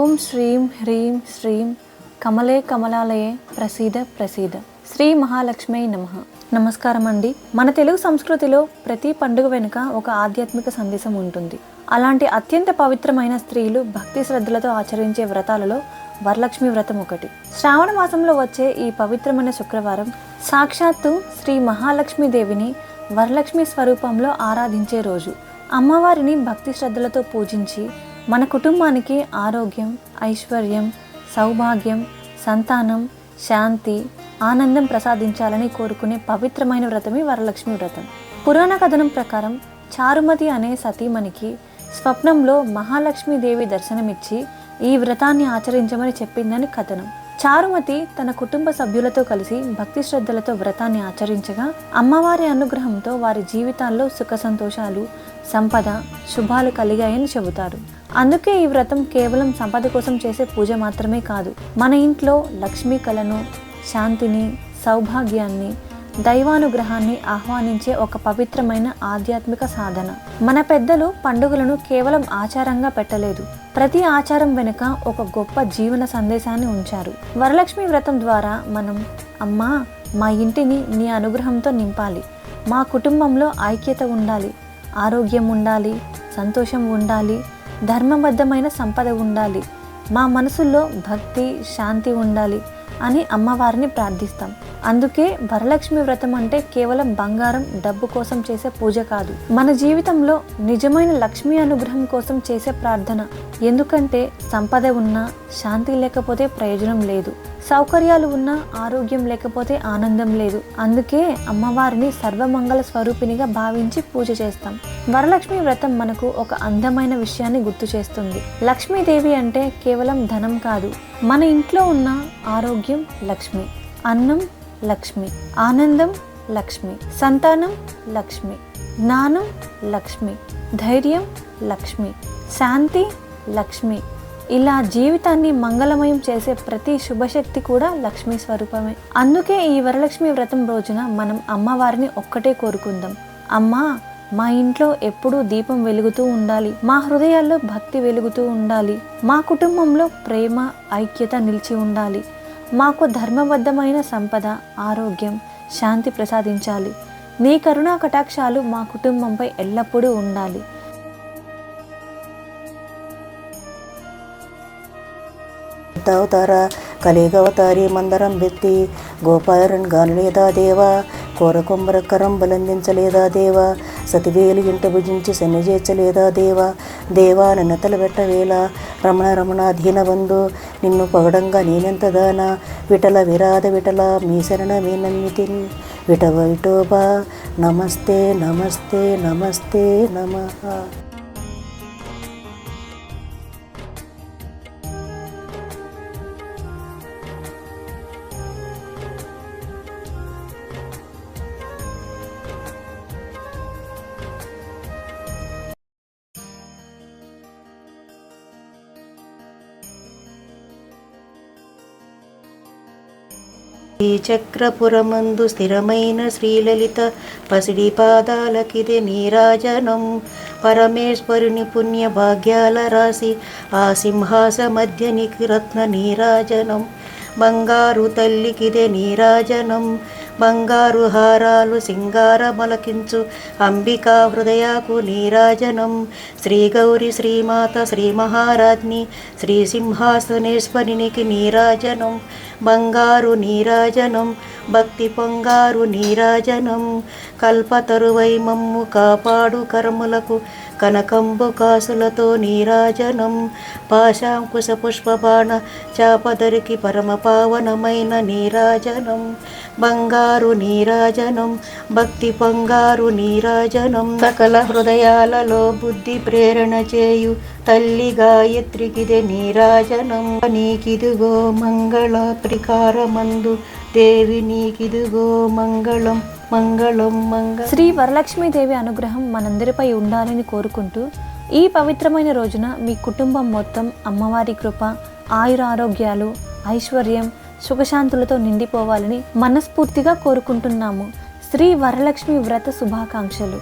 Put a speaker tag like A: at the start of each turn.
A: ఓం శ్రీం హ్రీం శ్రీం కమలే కమలాలయే ప్రసీద ప్రసీద శ్రీ మహాలక్ష్మీ నమః. నమస్కారం అండి. మన తెలుగు సంస్కృతిలో ప్రతి పండుగ వెనుక ఒక ఆధ్యాత్మిక సందేశం ఉంటుంది. అలాంటి అత్యంత పవిత్రమైన స్త్రీలు భక్తి శ్రద్ధలతో ఆచరించే వ్రతాలలో వరలక్ష్మి వ్రతం ఒకటి. శ్రావణ మాసంలో వచ్చే ఈ పవిత్రమైన శుక్రవారం సాక్షాత్తు శ్రీ మహాలక్ష్మీదేవిని వరలక్ష్మి స్వరూపంలో ఆరాధించే రోజు. అమ్మవారిని భక్తి శ్రద్ధలతో పూజించి మన కుటుంబానికి ఆరోగ్యం, ఐశ్వర్యం, సౌభాగ్యం, సంతానం, శాంతి, ఆనందం ప్రసాదించాలని కోరుకునే పవిత్రమైన వ్రతమే వరలక్ష్మి వ్రతం. పురాణ కథనం ప్రకారం చారుమతి అనే సతీమణికి స్వప్నంలో మహాలక్ష్మీదేవి దర్శనమిచ్చి ఈ వ్రతాన్ని ఆచరించమని చెప్పిందని కథనం. చారుమతి తన కుటుంబ సభ్యులతో కలిసి భక్తి శ్రద్ధలతో వ్రతాన్ని ఆచరించగా అమ్మవారి అనుగ్రహంతో వారి జీవితాల్లో సుఖ సంతోషాలు, సంపద, శుభాలు కలిగాయని చెబుతారు. అందుకే ఈ వ్రతం కేవలం సంపద కోసం చేసే పూజ మాత్రమే కాదు, మన ఇంట్లో లక్ష్మీ కళను, శాంతిని, సౌభాగ్యాన్ని, దైవానుగ్రహాన్ని ఆహ్వానించే ఒక పవిత్రమైన ఆధ్యాత్మిక సాధన. మన పెద్దలు పండుగలను కేవలం ఆచారంగా పెట్టలేదు, ప్రతి ఆచారం వెనుక ఒక గొప్ప జీవన సందేశాన్ని ఉంచారు. వరలక్ష్మి వ్రతం ద్వారా మనం అమ్మా, మా ఇంటిని నీ అనుగ్రహంతో నింపాలి, మా కుటుంబంలో ఐక్యత ఉండాలి, ఆరోగ్యం ఉండాలి, సంతోషం ఉండాలి, ధర్మబద్ధమైన సంపద ఉండాలి, మా మనసుల్లో భక్తి, శాంతి ఉండాలి అని అమ్మవారిని ప్రార్థిస్తాం. అందుకే వరలక్ష్మి వ్రతం అంటే కేవలం బంగారం, డబ్బు కోసం చేసే పూజ కాదు, మన జీవితంలో నిజమైన లక్ష్మీ అనుగ్రహం కోసం చేసే ప్రార్థన. ఎందుకంటే సంపద ఉన్నా శాంతి లేకపోతే ప్రయోజనం లేదు, సౌకర్యాలు ఉన్నా ఆరోగ్యం లేకపోతే ఆనందం లేదు. అందుకే అమ్మవారిని సర్వమంగళ స్వరూపినిగా భావించి పూజ చేస్తాం. వరలక్ష్మి వ్రతం మనకు ఒక అందమైన విషయాన్ని గుర్తు చేస్తుంది. లక్ష్మీదేవి అంటే కేవలం ధనం కాదు, మన ఇంట్లో ఉన్న ఆరోగ్యం లక్ష్మి, అన్నం లక్ష్మి, ఆనందం లక్ష్మి, సంతానం లక్ష్మి, జ్ఞానం లక్ష్మి, ధైర్యం లక్ష్మి, శాంతి లక్ష్మి. ఇలా జీవితాన్ని మంగళమయం చేసే ప్రతి శుభశక్తి కూడా లక్ష్మీ స్వరూపమే. అందుకే ఈ వరలక్ష్మి వ్రతం రోజున మనం అమ్మవారిని ఒక్కటే కోరుకుందాం. అమ్మా, మా ఇంట్లో ఎప్పుడూ దీపం వెలుగుతూ ఉండాలి, మా హృదయాల్లో భక్తి వెలుగుతూ ఉండాలి, మా కుటుంబంలో ప్రేమ, ఐక్యత నిలిచి ఉండాలి, మాకు ధర్మబద్ధమైన సంపద, ఆరోగ్యం, శాంతి ప్రసాదించాలి, నీ కరుణా కటాక్షాలు మా కుటుంబంపై ఎల్లప్పుడూ ఉండాలి.
B: అవతార కలిగవతారి మందరం వ్యక్తి గోపాలన్ గానలేదా దేవా, కోరకొమ్మరక్కరం బలందించలేదా దేవా, సతివేలు ఇంట భుజించి సన్నిచేర్చలేదా దేవా, దేవా నన్ను తలబెట్టవేళ రమణ రమణ దీనబంధు నిన్ను పగడంగా నేనెంత దానా, విఠల విరాధ విఠల మీ శరణ మీ నమ్మితిన్ విఠవ విఠోబా నమస్తే నమస్తే నమస్తే నమః. ఈ చక్రపురమందు స్థిరమైన శ్రీలలిత పసిడి పాదాలకిదే నీరాజనం, పరమేశ్వరుని పుణ్య భాగ్యాల రాసి ఆ సింహాస మధ్యనికి రత్న నీరాజనం, బంగారు తల్లికిదే నీరాజనం, బంగారు హారాలు సింగార మలకించు అంబికా హృదయకు నీరాజనం, శ్రీ గౌరి శ్రీమాత శ్రీ మహారాజ్ని శ్రీ సింహాసనేశ్వరునికి నీరాజనం, బంగారు నీరాజనం, భక్తి పొంగారు నీరాజనం, కల్పతరువై మమ్ము కాపాడు కర్ములకు కనకంబు కాసులతో నీరాజనం, పాశాంకుశ పుష్పబాణ చాపదరికి పరమ పావనమైన నీరాజనం, బంగారు నీరాజనం, భక్తి పొంగారు నీరాజనం, సకల హృదయాలలో బుద్ధి ప్రేరణ చేయు తల్లి గాయత్రికిదే నీరాజనం, నీకిదుగో మంగళ ప్రికారమందు దేవి నీకిదుగో మంగళం మంగళం మంగళం.
A: శ్రీ వరలక్ష్మీదేవి అనుగ్రహం మనందరిపై ఉండాలని కోరుకుంటూ ఈ పవిత్రమైన రోజున మీ కుటుంబం మొత్తం అమ్మవారి కృప, ఆయురారోగ్యాలు, ఐశ్వర్యం, సుఖశాంతులతో నిండిపోవాలని మనస్ఫూర్తిగా కోరుకుంటున్నాము. శ్రీ వరలక్ష్మి వ్రత శుభాకాంక్షలు.